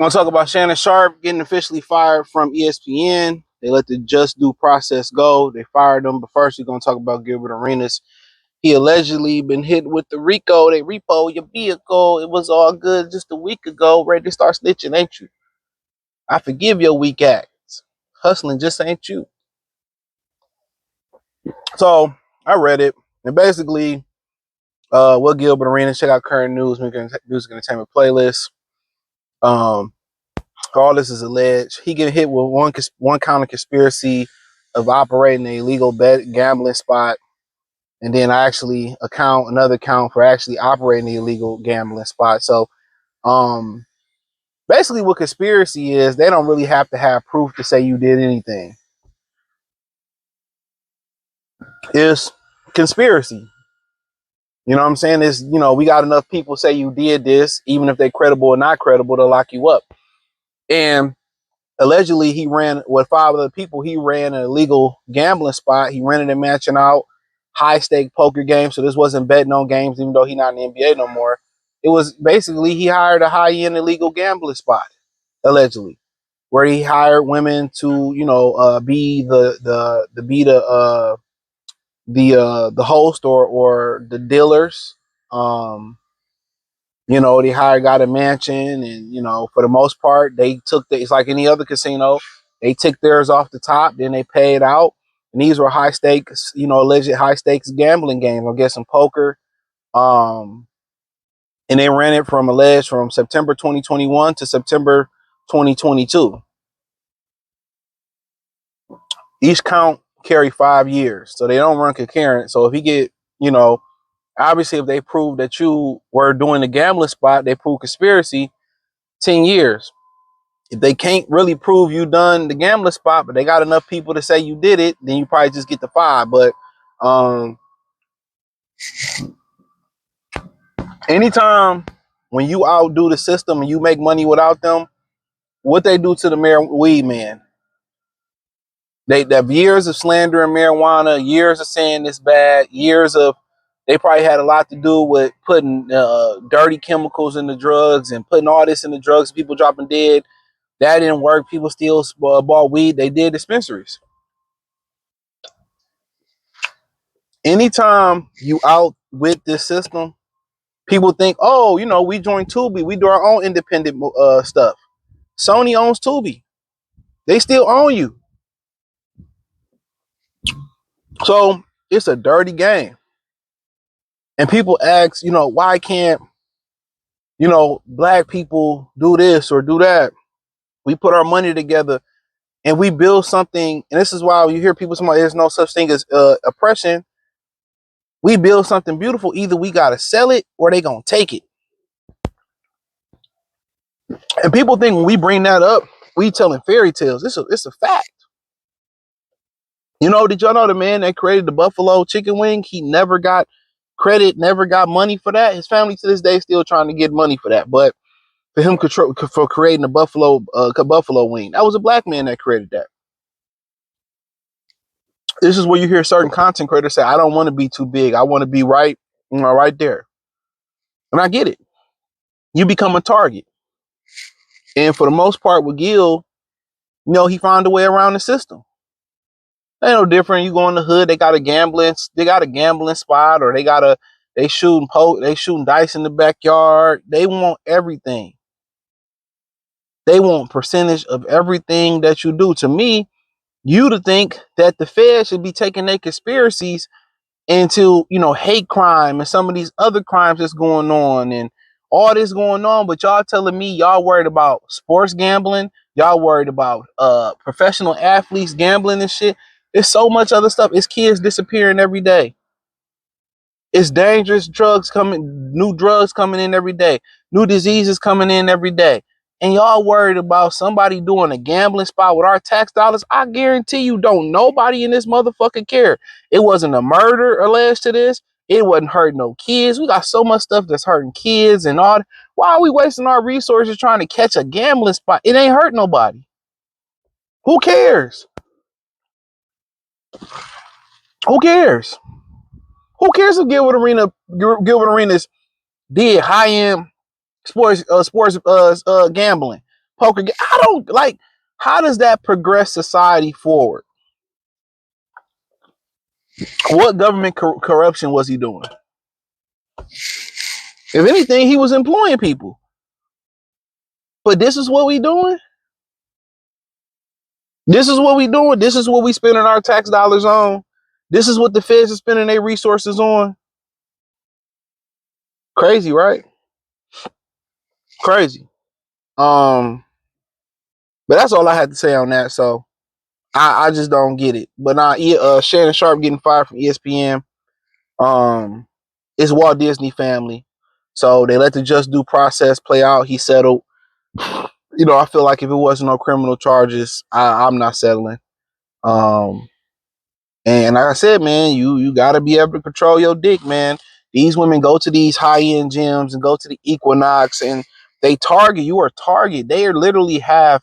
I want to talk about Shannon Sharpe getting officially fired from ESPN. They let the just due process go. They fired him, but first we're going to talk about Gilbert Arenas. He allegedly been hit with the RICO. They repo your vehicle. It was all good just a week ago. Ready to start snitching, ain't you? I forgive your weak acts. Hustling just ain't you. So I read it, and basically, what Gilbert Arenas, check out current news, music entertainment playlist. All this is alleged. He get hit with one count of conspiracy of operating an illegal gambling spot, and then actually another count for actually operating the illegal gambling spot. So, basically, what conspiracy is, they don't really have to have proof to say you did anything. It's conspiracy. You know what I'm saying? It's, we got enough people say you did this, even if they're credible or not credible, to lock you up. And allegedly, he ran with 5 other people. He ran an illegal gambling spot. He rented and matching out high stake poker games. So this wasn't betting on games, even though he's not in the NBA no more. It was basically he hired a high end illegal gambling spot, allegedly, where he hired women to, be the host or the dealers. They got a mansion, and for the most part, they took it's like any other casino. They took theirs off the top, then they paid out, and these were high stakes, alleged high stakes gambling games. I'm guessing poker. And they ran it from September 2021 to September 2022. Each count carry 5 years, so they don't run concurrent. So if he get, obviously, if they prove that you were doing the gambling spot, they prove conspiracy, 10 years. If they can't really prove you done the gambling spot, but they got enough people to say you did it, then you probably just get the 5. But anytime when you outdo the system and you make money without them, what they do to the weed man? They have years of slandering marijuana, years of saying it's bad, they probably had a lot to do with putting dirty chemicals in the drugs and putting all this in the drugs, people dropping dead. That didn't work. People still bought weed. They did dispensaries. Anytime you out with this system, people think, oh, we joined Tubi. We do our own independent stuff. Sony owns Tubi. They still own you. So it's a dirty game. And people ask, why can't, black people do this or do that? We put our money together and we build something. And this is why you hear people say there's no such thing as oppression. We build something beautiful. Either we got to sell it or they going to take it. And people think when we bring that up, we telling fairy tales. It's a fact. Did y'all know the man that created the Buffalo chicken wing, he never got credit, never got money for that? His family to this day still trying to get money for that. But for him for creating the Buffalo wing, that was a black man that created that. This is where you hear certain content creators say, I don't want to be too big. I want to be right there. And I get it. You become a target. And for the most part with Gil, he found a way around the system. Ain't no different. You go in the hood, they got a gambling spot, or they shooting dice in the backyard. They want everything. They want percentage of everything that you do. To me, you to think that the Fed should be taking their conspiracies into, hate crime and some of these other crimes that's going on and all this going on, but y'all telling me y'all worried about sports gambling, y'all worried about professional athletes gambling and shit. There's so much other stuff. It's kids disappearing every day. It's dangerous new drugs coming in every day, new diseases coming in every day. And y'all worried about somebody doing a gambling spot with our tax dollars. I guarantee you don't nobody in this motherfucker care. It wasn't a murder alleged to this. It wasn't hurting no kids. We got so much stuff that's hurting kids and all. Why are we wasting our resources trying to catch a gambling spot? It ain't hurt nobody. Who cares? Who cares? Who cares if Gilbert Arenas did high-end sports gambling, poker game. I don't like, how does that progress society forward? What government corruption was he doing? If anything, he was employing people. But this is what we doing? This is what we doing? This is what we spending our tax dollars on? This is what the feds are spending their resources on? Crazy, right? Crazy. But that's all I had to say on that. So I just don't get it. But Shannon Sharpe getting fired from ESPN. It's Walt Disney family. So they let the just due process play out. He settled. I feel like if it wasn't no criminal charges, I'm not settling. And like I said, man, you gotta be able to control your dick, man. These women go to these high-end gyms and go to the Equinox and they target you, or target. They literally have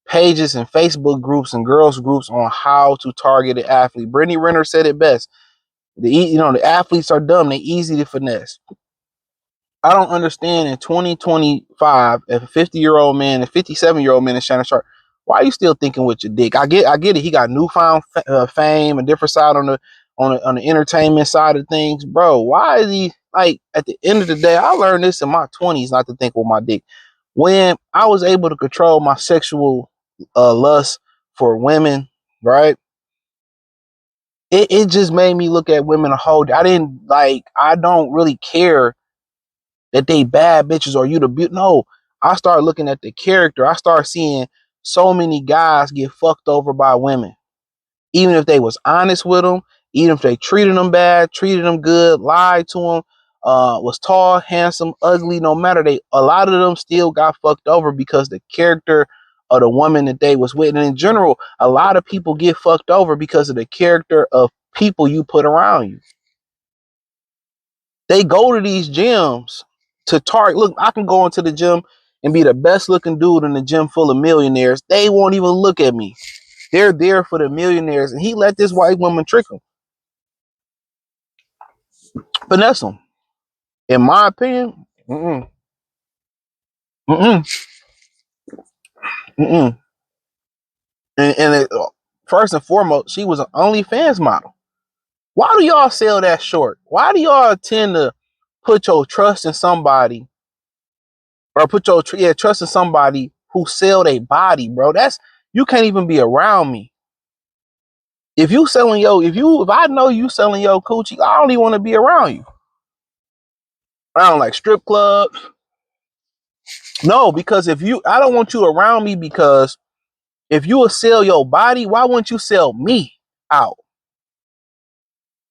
pages and Facebook groups and girls groups on how to target an athlete. Brittany Renner said it best. The athletes are dumb. They easy to finesse. I don't understand in 2025, if a 50-year-old man, a 57-year-old man is Shannon Sharpe, why are you still thinking with your dick? I get it. He got newfound fame, a different side on the entertainment side of things, bro. Why is he like? At the end of the day, I learned this in my 20s not to think with my dick. When I was able to control my sexual lust for women, right? It just made me look at women a whole. I don't really care that they bad bitches or you the beauty. No, I start looking at the character. I start seeing so many guys get fucked over by women, even if they was honest with them, even if they treated them bad, treated them good, lied to them, was tall, handsome, ugly. No matter, a lot of them still got fucked over because the character of the woman that they was with. And in general, a lot of people get fucked over because of the character of people you put around you. They go to these gyms to target. Look, I can go into the gym and be the best looking dude in the gym full of millionaires. They won't even look at me. They're there for the millionaires. And he let this white woman trick him. Finesse him. In my opinion, mm-mm, mm-mm, mm-mm. First and foremost, she was an OnlyFans model. Why do y'all sell that short? Why do y'all tend to put your trust in somebody, or put your trust in somebody who sell their body, bro? You can't even be around me. If I know you selling your coochie, I don't even want to be around you. I don't like strip clubs. No, because I don't want you around me, because if you will sell your body, why wouldn't you sell me out?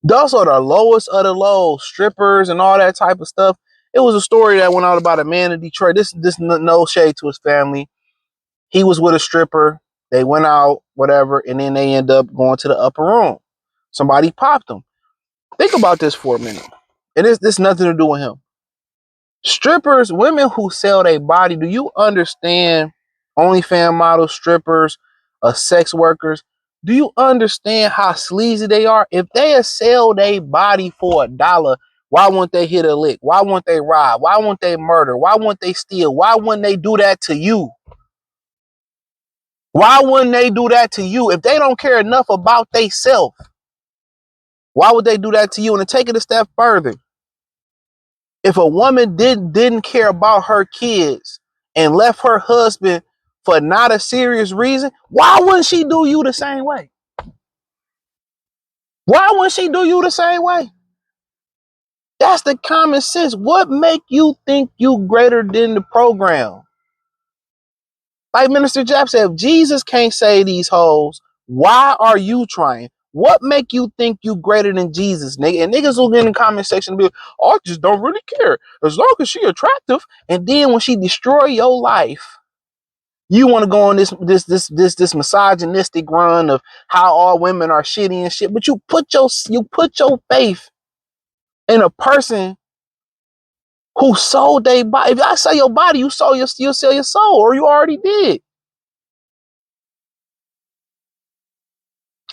Those are the lowest of the low, strippers and all that type of stuff. It was a story that went out about a man in Detroit. This no shade to his family. He was with a stripper. They went out, whatever, and then they end up going to the upper room. Somebody popped him. Think about this for a minute. And this nothing to do with him. Strippers, women who sell their body, do you understand? OnlyFans models, strippers, sex workers. Do you understand how sleazy they are? If they sell their body for $1, why wouldn't they hit a lick? Why wouldn't they rob? Why wouldn't they murder? Why wouldn't they steal? Why wouldn't they do that to you? Why wouldn't they do that to you? If they don't care enough about themselves, why would they do that to you? And to take it a step further, if a woman didn't care about her kids and left her husband for not a serious reason, why wouldn't she do you the same way? Why wouldn't she do you the same way? That's the common sense. What make you think you greater than the program? Like Minister Jeff said, if Jesus can't save these hoes, why are you trying? What make you think you greater than Jesus, nigga? And niggas will get in the comment section and be like, oh, I just don't really care. As long as she attractive. And then when she destroy your life, you want to go on this misogynistic run of how all women are shitty and shit. But you put your faith in a person who sold their body. If I sell your body, you'll sell your soul, or you already did.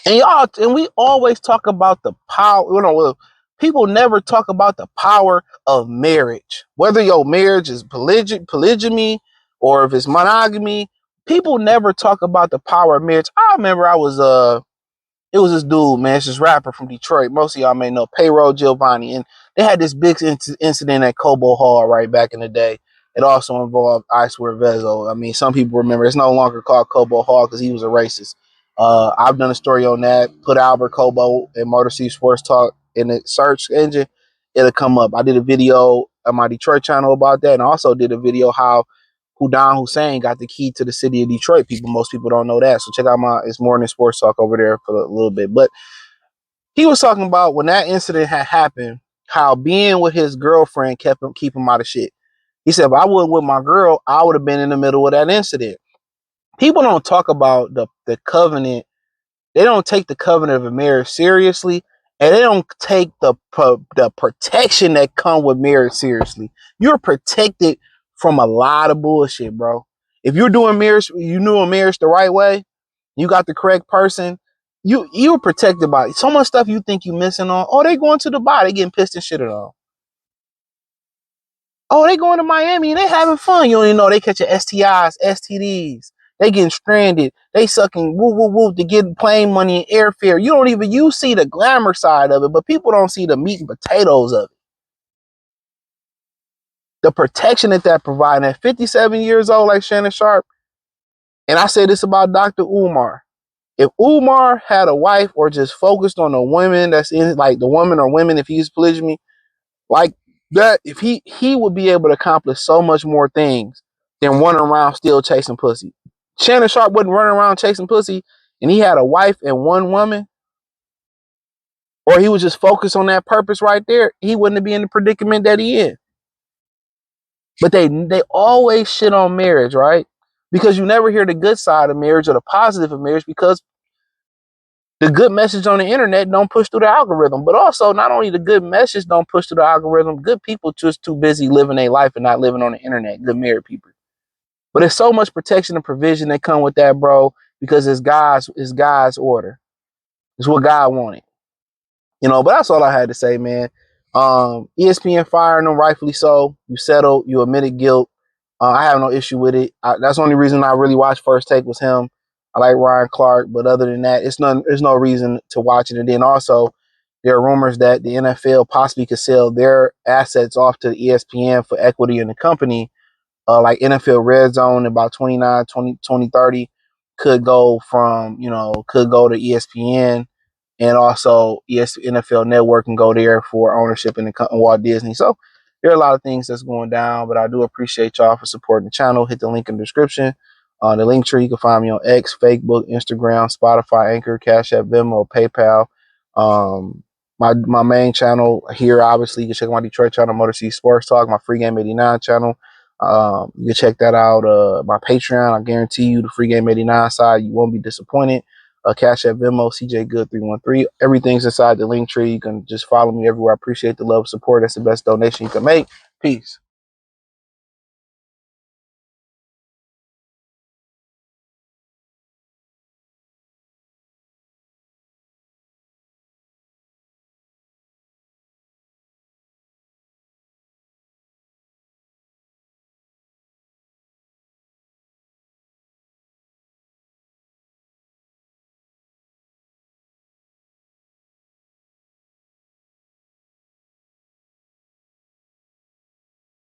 And we always talk about the power. People never talk about the power of marriage. Whether your marriage is polygamy or if it's monogamy, people never talk about the power of marriage. I remember it was this dude, man, it's this rapper from Detroit. Most of y'all may know Payroll Giovanni. And they had this big incident at Cobo Hall right back in the day. It also involved I Swear Vezo. I mean, some people remember it's no longer called Cobo Hall because he was a racist. I've done a story on that. Put Albert Cobo and Motor City Sports Talk in the search engine. It'll come up. I did a video on my Detroit channel about that. And I also did a video how Hudon Hussein got the key to the city of Detroit. Most people don't know that. So check out It's Morning Sports Talk over there for a little bit. But he was talking about when that incident had happened, how being with his girlfriend keep him out of shit. He said, if I wasn't with my girl, I would have been in the middle of that incident. People don't talk about the covenant. They don't take the covenant of a marriage seriously, and they don't take the protection that come with marriage seriously. You're protected from a lot of bullshit, bro. If you're doing marriage, you doing marriage the right way, you got the correct person, you're protected by so much stuff you think you missing on. Oh, they going to Dubai, they getting pissed and shitted on. Oh, they going to Miami and they having fun. You don't even know they catching STIs, STDs. They getting stranded. They sucking woo woo woo to get plane money and airfare. You see the glamour side of it, but people don't see the meat and potatoes of it. The protection that providing at 57 years old, like Shannon Sharpe. And I say this about Dr. Umar. If Umar had a wife or just focused on the women that's in, like the woman or women, if he's polygamy, like that, if he would be able to accomplish so much more things than running around still chasing pussy. Shannon Sharpe wasn't running around chasing pussy and he had a wife and one woman, or he was just focused on that purpose right there, he wouldn't be in the predicament that he in. But they always shit on marriage, right? Because you never hear the good side of marriage or the positive of marriage, because the good message on the internet don't push through the algorithm. But also, not only the good message don't push through the algorithm, good people just too busy living their life and not living on the internet. Good married people. But there's so much protection and provision that come with that, bro, because it's God's order. It's what God wanted. But that's all I had to say, man. ESPN firing them, rightfully so. You settled, you admitted guilt. I have no issue with it. That's the only reason I really watched First Take was him. I like Ryan Clark, but other than that, there's no reason to watch it. And then also, there are rumors that the NFL possibly could sell their assets off to ESPN for equity in the company, like NFL Red Zone about 2030 could go to ESPN, and also NFL Network can go there for ownership in the Walt Disney. So there are a lot of things that's going down, but I do appreciate y'all for supporting the channel. Hit the link in the description. The link tree, you can find me on X, Facebook, Instagram, Spotify, Anchor, Cash App, Venmo, PayPal. My main channel here, obviously, you can check my Detroit channel, Motor City Sports Talk, my Free Game 89 channel. You can check that out. My Patreon, I guarantee you the Free Game 89 side, you won't be disappointed. Cash App, Venmo, CJ Good 313. Everything's inside the link tree. You can just follow me everywhere. I appreciate the love and support. That's the best donation you can make. Peace.